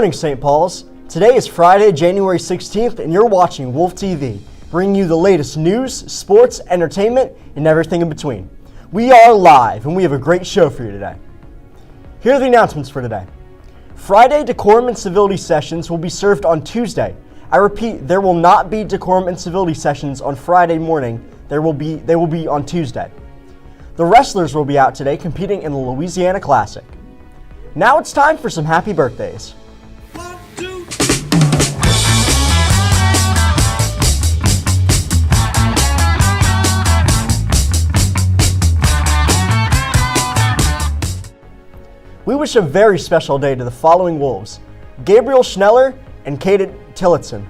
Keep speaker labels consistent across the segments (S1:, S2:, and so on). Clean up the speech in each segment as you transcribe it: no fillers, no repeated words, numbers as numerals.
S1: morning, St. Paul's. Today is Friday, January 16th, and you're watching Wolf TV, bringing you the latest news, sports, entertainment, and everything in between. We are live, and we have a great show for you today. Here are the announcements for today. Friday, decorum and civility sessions will be served on Tuesday. I repeat, there will not be decorum and civility sessions on Friday morning. They will be on Tuesday. The wrestlers will be out today competing in the Louisiana Classic. Now it's time for some happy birthdays. We wish a very special day to the following Wolves: Gabriel Schneller and Kaden Tillotson.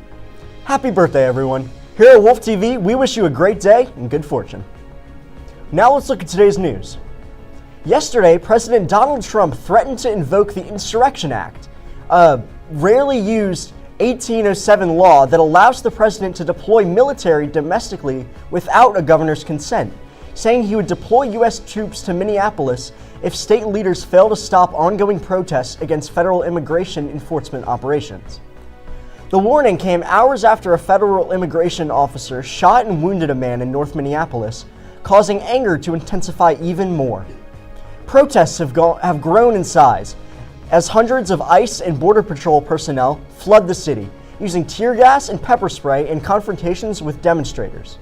S1: Happy birthday, everyone. Here at Wolf TV, we wish you a great day and good fortune. Now let's look at today's news. Yesterday, President Donald Trump threatened to invoke the Insurrection Act, a rarely used 1807 law that allows the president to deploy military domestically without a governor's consent, saying he would deploy U.S. troops to Minneapolis if state leaders fail to stop ongoing protests against federal immigration enforcement operations. The warning came hours after a federal immigration officer shot and wounded a man in North Minneapolis, causing anger to intensify even more. Protests have grown in size as hundreds of ICE and Border Patrol personnel flood the city, using tear gas and pepper spray in confrontations with demonstrators.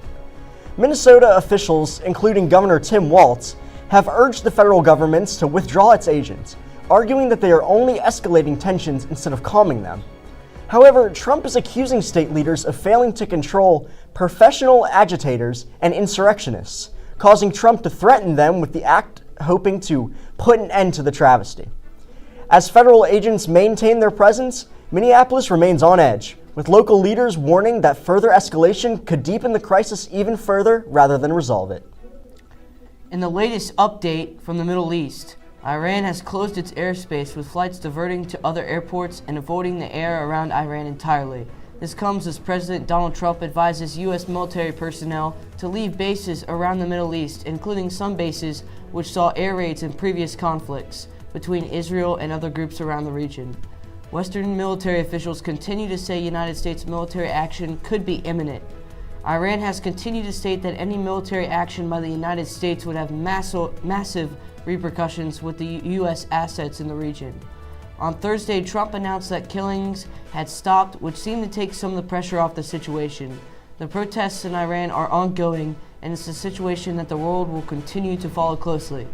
S1: Minnesota officials, including Governor Tim Walz, have urged the federal governments to withdraw its agents, arguing that they are only escalating tensions instead of calming them. However, Trump is accusing state leaders of failing to control professional agitators and insurrectionists, causing Trump to threaten them with the act, hoping to put an end to the travesty. As federal agents maintain their presence, Minneapolis remains on edge, with local leaders warning that further escalation could deepen the crisis even further rather than resolve it.
S2: In the latest update from the Middle East, Iran has closed its airspace with flights diverting to other airports and avoiding the air around Iran entirely. This comes as President Donald Trump advises U.S. military personnel to leave bases around the Middle East, including some bases which saw air raids in previous conflicts between Israel and other groups around the region. Western military officials continue to say United States military action could be imminent. Iran has continued to state that any military action by the United States would have massive repercussions with the U.S. assets in the region. On Thursday, Trump announced that killings had stopped, which seemed to take some of the pressure off the situation. The protests in Iran are ongoing, and it's a situation that the world will continue to follow closely.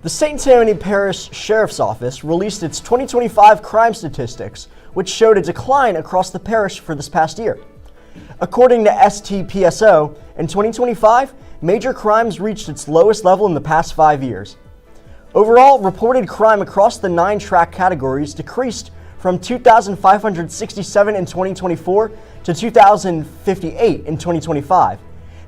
S1: The St. Tammany Parish Sheriff's Office released its 2025 crime statistics, which showed a decline across the parish for this past year. According to STPSO, in 2025, major crimes reached its lowest level in the past 5 years. Overall, reported crime across the 9 track categories decreased from 2,567 in 2024 to 2,058 in 2025.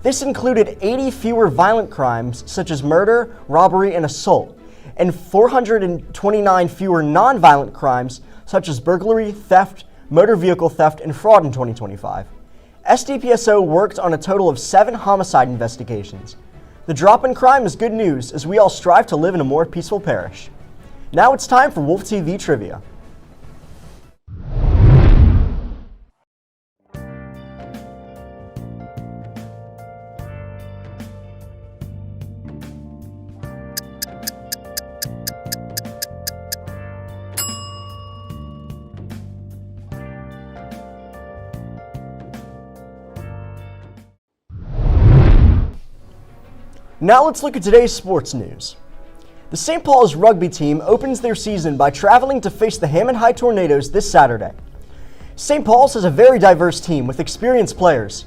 S1: This included 80 fewer violent crimes such as murder, robbery, and assault, and 429 fewer non-violent crimes such as burglary, theft, motor vehicle theft, and fraud in 2025. STPSO worked on a total of 7 homicide investigations. The drop in crime is good news as we all strive to live in a more peaceful parish. Now it's time for Wolf TV Trivia. Now let's look at today's sports news. The St. Paul's rugby team opens their season by traveling to face the Hammond High Tornadoes this Saturday. St. Paul's has a very diverse team with experienced players.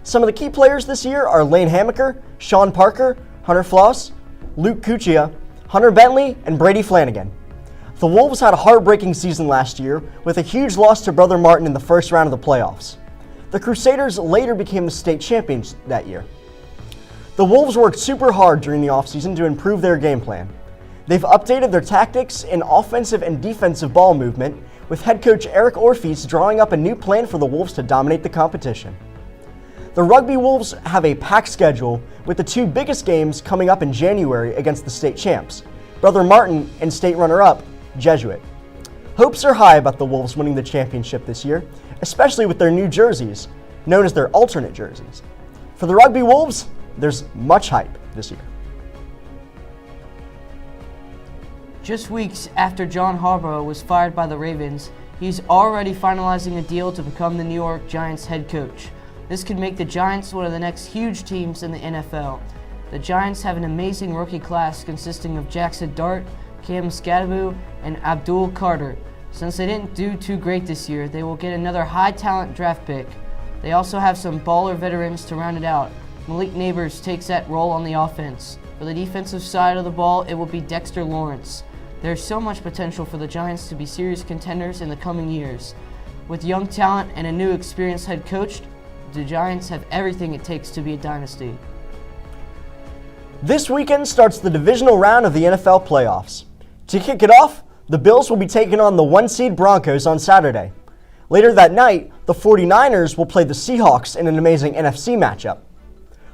S1: Some of the key players this year are Lane Hamaker, Sean Parker, Hunter Floss, Luke Cuccia, Hunter Bentley, and Brady Flanagan. The Wolves had a heartbreaking season last year with a huge loss to Brother Martin in the first round of the playoffs. The Crusaders later became the state champions that year. The Wolves worked super hard during the offseason to improve their game plan. They've updated their tactics in offensive and defensive ball movement, with head coach Eric Orpheus drawing up a new plan for the Wolves to dominate the competition. The Rugby Wolves have a packed schedule, with the 2 biggest games coming up in January against the state champs, Brother Martin and state runner-up, Jesuit. Hopes are high about the Wolves winning the championship this year, especially with their new jerseys, known as their alternate jerseys. For the Rugby Wolves, there's much hype this year.
S2: Just weeks after John Harbaugh was fired by the Ravens, he's already finalizing a deal to become the New York Giants head coach. This could make the Giants one of the next huge teams in the NFL. The Giants have an amazing rookie class consisting of Jackson Dart, Cam Skadaboo, and Abdul Carter. Since they didn't do too great this year, they will get another high-talent draft pick. They also have some baller veterans to round it out. Malik Neighbors takes that role on the offense. For the defensive side of the ball, it will be Dexter Lawrence. There's so much potential for the Giants to be serious contenders in the coming years. With young talent and a new experienced head coach, the Giants have everything it takes to be a dynasty.
S1: This weekend starts the divisional round of the NFL playoffs. To kick it off, the Bills will be taking on the 1-seed Broncos on Saturday. Later that night, the 49ers will play the Seahawks in an amazing NFC matchup.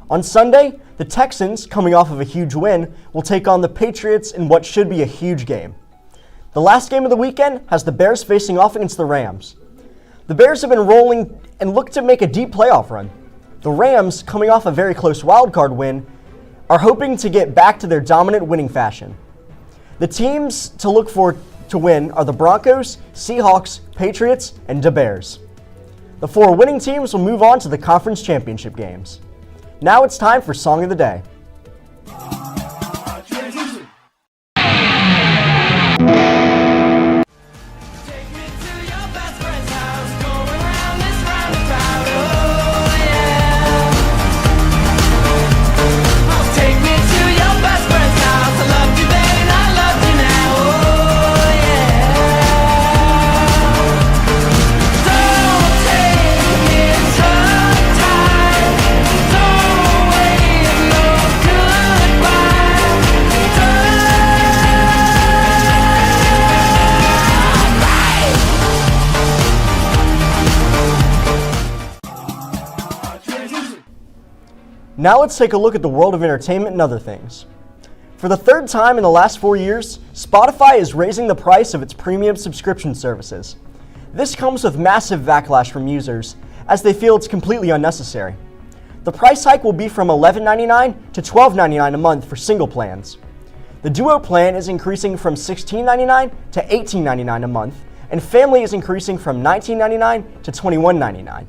S1: On Sunday, the Texans, coming off of a huge win, will take on the Patriots in what should be a huge game. The last game of the weekend has the Bears facing off against the Rams. The Bears have been rolling and look to make a deep playoff run. The Rams, coming off a very close wildcard win, are hoping to get back to their dominant winning fashion. The teams to look for to win are the Broncos, Seahawks, Patriots, and the Bears. The 4 winning teams will move on to the conference championship games. Now it's time for Song of the Day. Now let's take a look at the world of entertainment and other things. For the 3rd time in the last 4 years, Spotify is raising the price of its premium subscription services. This comes with massive backlash from users, as they feel it's completely unnecessary. The price hike will be from $11.99 to $12.99 a month for single plans. The Duo plan is increasing from $16.99 to $18.99 a month, and Family is increasing from $19.99 to $21.99.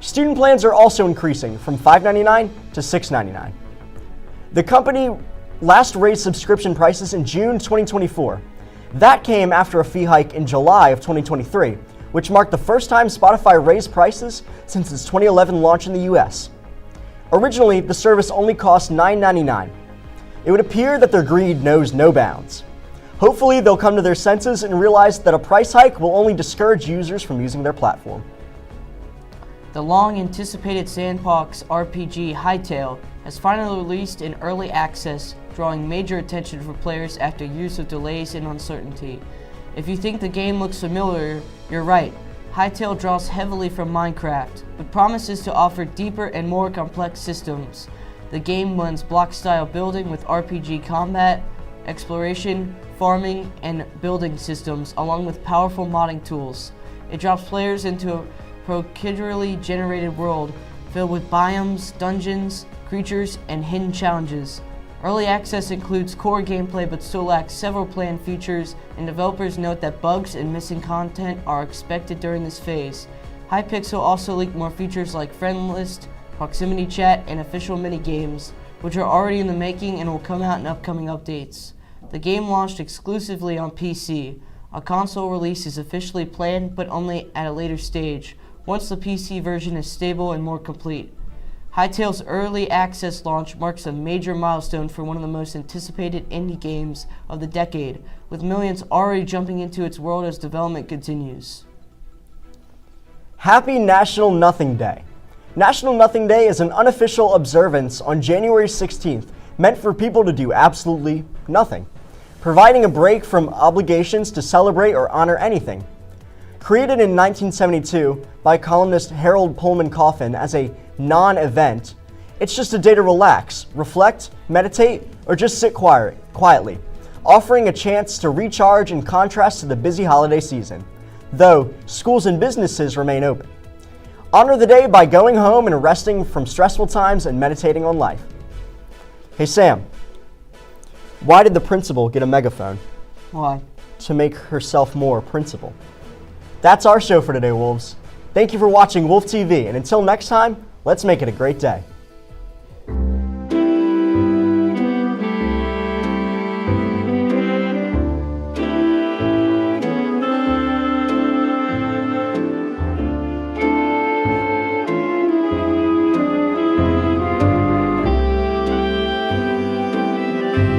S1: Student plans are also increasing from $5.99 to $6.99. The company last raised subscription prices in June 2024. That came after a fee hike in July of 2023, which marked the first time Spotify raised prices since its 2011 launch in the US. Originally, the service only cost $9.99. It would appear that their greed knows no bounds. Hopefully, they'll come to their senses and realize that a price hike will only discourage users from using their platform.
S2: The long-anticipated Sandbox RPG Hytale has finally released in early access, drawing major attention for players after years of delays and uncertainty. If you think the game looks familiar, you're right. Hytale draws heavily from Minecraft, but promises to offer deeper and more complex systems. The game blends block-style building with RPG combat, exploration, farming, and building systems, along with powerful modding tools. It drops players into a procedurally generated world filled with biomes, dungeons, creatures, and hidden challenges. Early access includes core gameplay but still lacks several planned features, and developers note that bugs and missing content are expected during this phase. Hypixel also leaked more features like friend list, proximity chat, and official mini-games, which are already in the making and will come out in upcoming updates. The game launched exclusively on PC. A console release is officially planned, but only at a later stage, once the PC version is stable and more complete. Hytale's early access launch marks a major milestone for one of the most anticipated indie games of the decade, with millions already jumping into its world as development continues.
S1: Happy National Nothing Day. National Nothing Day is an unofficial observance on January 16th, meant for people to do absolutely nothing, providing a break from obligations to celebrate or honor anything. Created in 1972 by columnist Harold Pullman Coffin as a non-event, it's just a day to relax, reflect, meditate, or just sit quietly. offering a chance to recharge in contrast to the busy holiday season, though schools and businesses remain open. Honor the day by going home and resting from stressful times and meditating on life. Hey Sam, why did the principal get a megaphone?
S2: Why?
S1: To make herself more principal. That's our show for today, Wolves. Thank you for watching Wolf TV, and until next time, let's make it a great day.